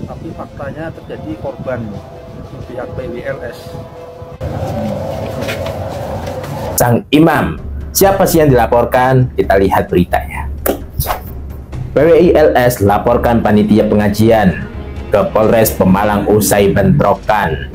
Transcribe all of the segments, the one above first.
tapi faktanya terjadi korban di pihak PWLS. Sang imam, siapa sih yang dilaporkan? Kita lihat beritanya. PWILS laporkan panitia pengajian ke Polres Pemalang usai bentrokan.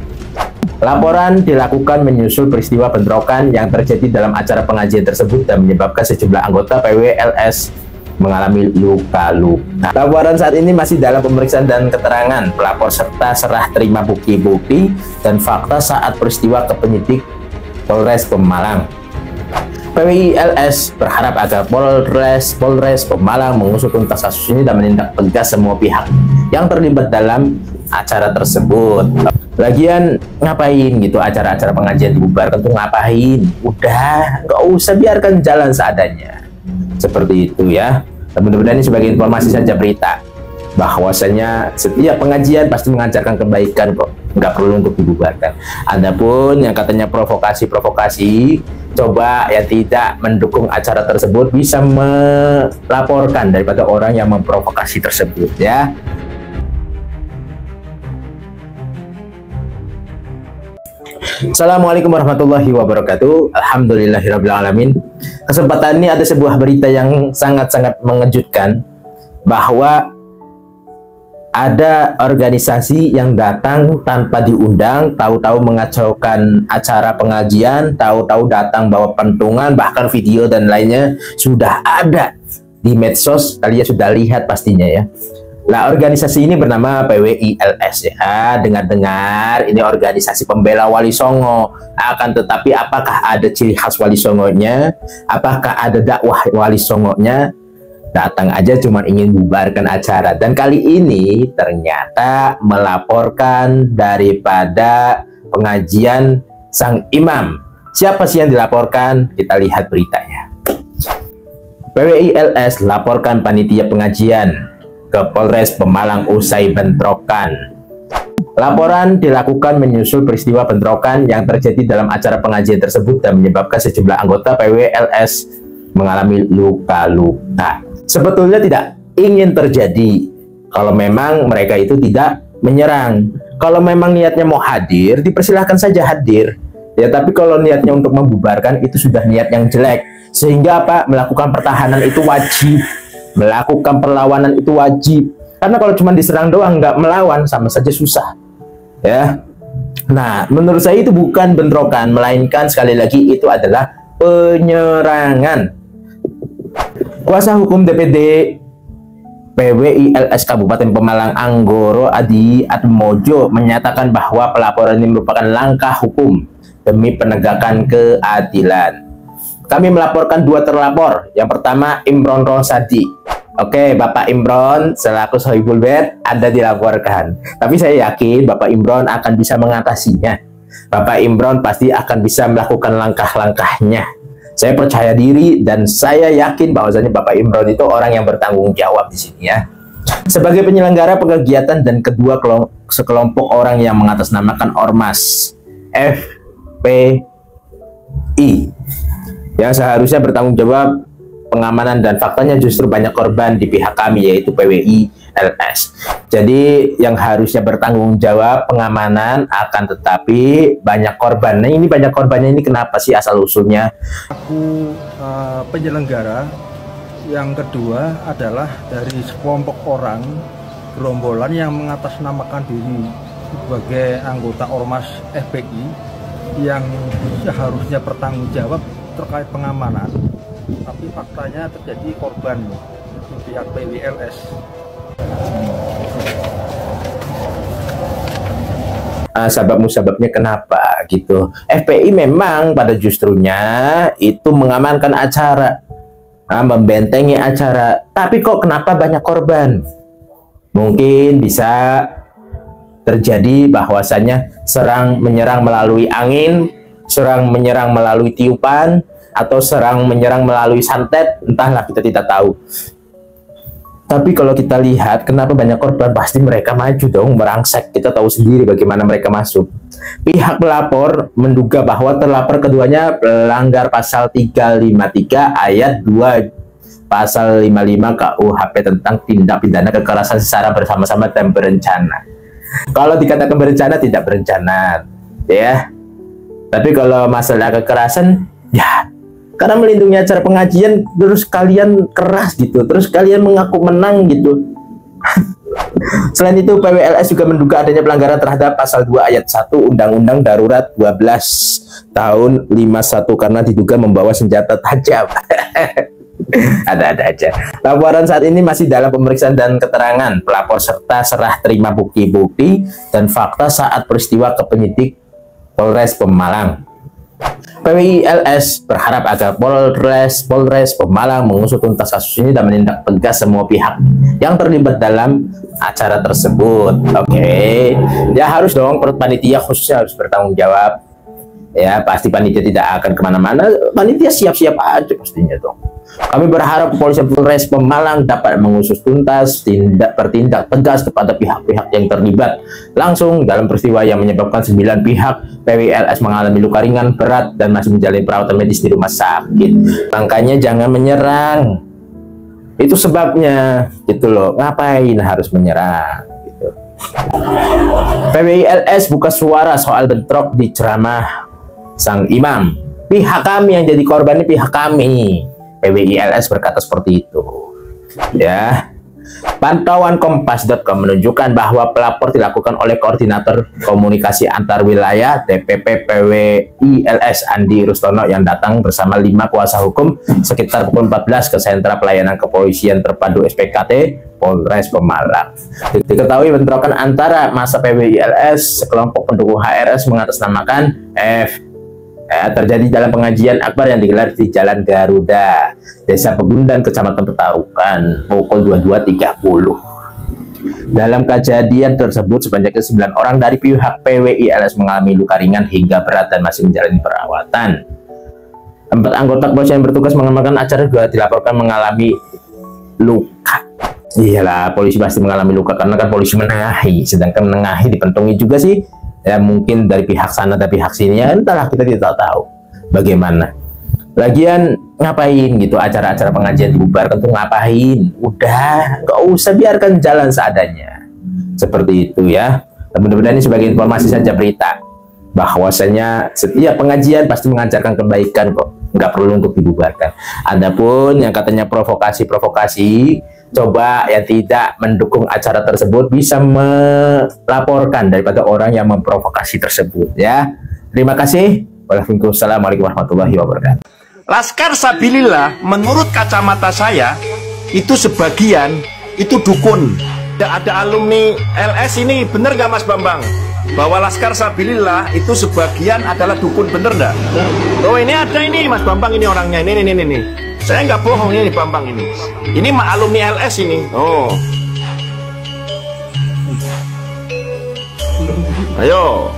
Laporan dilakukan menyusul peristiwa bentrokan yang terjadi dalam acara pengajian tersebut dan menyebabkan sejumlah anggota PWLS mengalami luka-luka. Laporan saat ini masih dalam pemeriksaan dan keterangan pelapor serta serah terima bukti-bukti dan fakta saat peristiwa ke penyidik Polres Pemalang. PWILS berharap agar Polres Pemalang mengusut tuntas kasus ini dan menindak tegas semua pihak yang terlibat dalam acara tersebut. Lagian ngapain gitu acara-acara pengajian dibubarkan tuh ngapain? Udah, nggak usah, biarkan jalan seadanya. Seperti itu ya. Mudah-mudahan ini sebagai informasi saja berita bahwasanya setiap pengajian pasti mengajarkan kebaikan kok, nggak perlu untuk dibubarkan. Adapun yang katanya provokasi, coba ya tidak mendukung acara tersebut, bisa melaporkan daripada orang yang memprovokasi tersebut ya. Assalamualaikum warahmatullahi wabarakatuh. Alhamdulillahirrabbilalamin. Kesempatan ini ada sebuah berita yang sangat-sangat mengejutkan, bahwa ada organisasi yang datang tanpa diundang, tahu-tahu mengacaukan acara pengajian, tahu-tahu datang bawa pentungan, bahkan video dan lainnya sudah ada di medsos, kalian sudah lihat pastinya ya. Nah, organisasi ini bernama PWILS ya. Dengar-dengar ini organisasi pembela Wali Songo. Akan tetapi apakah ada ciri khas Wali Songonya? Apakah ada dakwah Wali Songonya? Datang aja cuma ingin bubarkan acara. Dan kali ini ternyata melaporkan daripada pengajian sang imam. Siapa sih yang dilaporkan? Kita lihat beritanya. PWILS laporkan panitia pengajian ke Polres Pemalang usai bentrokan. Laporan dilakukan menyusul peristiwa bentrokan yang terjadi dalam acara pengajian tersebut dan menyebabkan sejumlah anggota PWLS mengalami luka-luka. Sebetulnya tidak ingin terjadi kalau memang mereka itu tidak menyerang. Kalau memang niatnya mau hadir, dipersilahkan saja hadir. Ya, tapi kalau niatnya untuk membubarkan itu sudah niat yang jelek. Sehingga apa? Melakukan pertahanan itu wajib. Melakukan perlawanan itu wajib, karena kalau cuma diserang doang nggak melawan sama saja susah ya. Nah, menurut saya itu bukan bentrokan, melainkan sekali lagi itu adalah penyerangan. Kuasa hukum DPD PWILS Kabupaten Pemalang Anggoro Adi Atmojo menyatakan bahwa pelaporan ini merupakan langkah hukum demi penegakan keadilan. Kami melaporkan dua terlapor. Yang pertama Imron Rosadi. Oke, Bapak Imron selaku Sohibul Bed Anda dilaporkan. Tapi saya yakin Bapak Imron akan bisa mengatasinya. Bapak Imron pasti akan bisa melakukan langkah-langkahnya. Saya percaya diri dan saya yakin bahwasanya Bapak Imron itu orang yang bertanggung jawab di sini ya. Sebagai penyelenggara kegiatan dan kedua sekelompok orang yang mengatasnamakan Ormas FPI yang seharusnya bertanggung jawab pengamanan, dan faktanya justru banyak korban di pihak kami yaitu PWILS. Jadi yang harusnya bertanggung jawab pengamanan akan tetapi banyak korban. Nah, ini banyak korbannya ini kenapa sih asal usulnya? Aku penyelenggara, yang kedua adalah dari sekelompok orang gerombolan yang mengatasnamakan diri sebagai anggota Ormas FPI yang seharusnya bertanggung jawab terkait pengamanan, tapi faktanya terjadi korban di pihak PWLS. Sebabnya kenapa gitu? FPI memang pada justrunya itu mengamankan acara, membentengi acara, tapi kok kenapa banyak korban? Mungkin bisa terjadi bahwasanya serang menyerang melalui angin, serang menyerang melalui tiupan, atau serang menyerang melalui santet, entahlah, kita tidak tahu. Tapi kalau kita lihat kenapa banyak korban, pasti mereka maju dong, merangsek. Kita tahu sendiri bagaimana mereka masuk. Pihak pelapor menduga bahwa terlapor keduanya melanggar pasal 353 ayat 2 pasal 55 KUHP tentang tindak pidana kekerasan secara bersama-sama dan berencana. Kalau dikatakan berencana, tidak berencana, ya. Tapi kalau masalah kekerasan, ya, karena melindungi acara pengajian, terus kalian keras gitu, terus kalian mengaku menang gitu. Selain itu, PWLS juga menduga adanya pelanggaran terhadap pasal 2 ayat 1 Undang-Undang Darurat 12 tahun 51 karena diduga membawa senjata tajam. Ada-ada aja. Laporan saat ini masih dalam pemeriksaan dan keterangan pelapor serta serah terima bukti-bukti dan fakta saat peristiwa ke penyidik Polres Pemalang. PWILS berharap agar Polres Pemalang mengusut tuntas kasus ini dan menindak tegas semua pihak yang terlibat dalam acara tersebut. Oke. Ya harus dong, panitia khususnya harus bertanggung jawab. Ya pasti panitia tidak akan kemana-mana, panitia siap-siap aja pastinya dong. Kami berharap kepolisian Polres Pemalang dapat mengusut tuntas, bertindak tegas kepada pihak-pihak yang terlibat langsung dalam peristiwa yang menyebabkan 9 pihak PWLS mengalami luka ringan berat dan masih menjalani perawatan medis di rumah sakit. Makanya jangan menyerang, itu sebabnya gitu loh, ngapain harus menyerang gitu. PWLS buka suara soal bentrok di ceramah sang imam. Pihak kami yang jadi korban ini pihak kami. PWILS berkata seperti itu. Ya. Pantauan Kompas.com menunjukkan bahwa pelapor dilakukan oleh Koordinator Komunikasi Antar Wilayah DPP PWILS Andi Rustono yang datang bersama 5 kuasa hukum sekitar pukul 14 ke Sentra Pelayanan Kepolisian Terpadu SPKT Polres Pemalang. Diketahui bentrokan antara massa PWILS sekelompok pendukung HRS mengatasnamakan terjadi dalam pengajian akbar yang digelar di Jalan Garuda, Desa Pegundan, Kecamatan Petarukan, pukul 22.30. Dalam kejadian tersebut, sebanyak 9 orang dari pihak PWILS mengalami luka ringan hingga berat dan masih menjalani perawatan. 4 anggota kepolisian yang bertugas mengamankan acara juga dilaporkan mengalami luka. Iyalah, polisi pasti mengalami luka karena kan polisi menengahi, sedangkan menengahi dipentungi juga sih. Ya mungkin dari pihak sana dan pihak sini, ya entahlah, kita tidak tahu bagaimana. Lagian ngapain gitu acara-acara pengajian dibubarkan tuh ngapain? Udah, nggak usah, biarkan jalan seadanya. Seperti itu ya. Mudah-mudahan ini sebagai informasi saja, berita bahwasanya setiap pengajian pasti mengajarkan kebaikan kok, nggak perlu untuk dibubarkan. Adapun yang katanya provokasi, coba yang tidak mendukung acara tersebut bisa melaporkan daripada orang yang memprovokasi tersebut ya. Terima kasih. Waalaikumsalam warahmatullahi wabarakatuh. Laskar Sabilillah menurut kacamata saya itu sebagian itu dukun. Ada alumni LS ini, bener gak Mas Bambang? Bahwa Laskar Sabilillah itu sebagian adalah dukun, bener gak? Oh ini ada ini Mas Bambang, ini orangnya, ini. Saya nggak bohong, ini Bambang ini. Ini alumni LS ini. Oh. Ayo.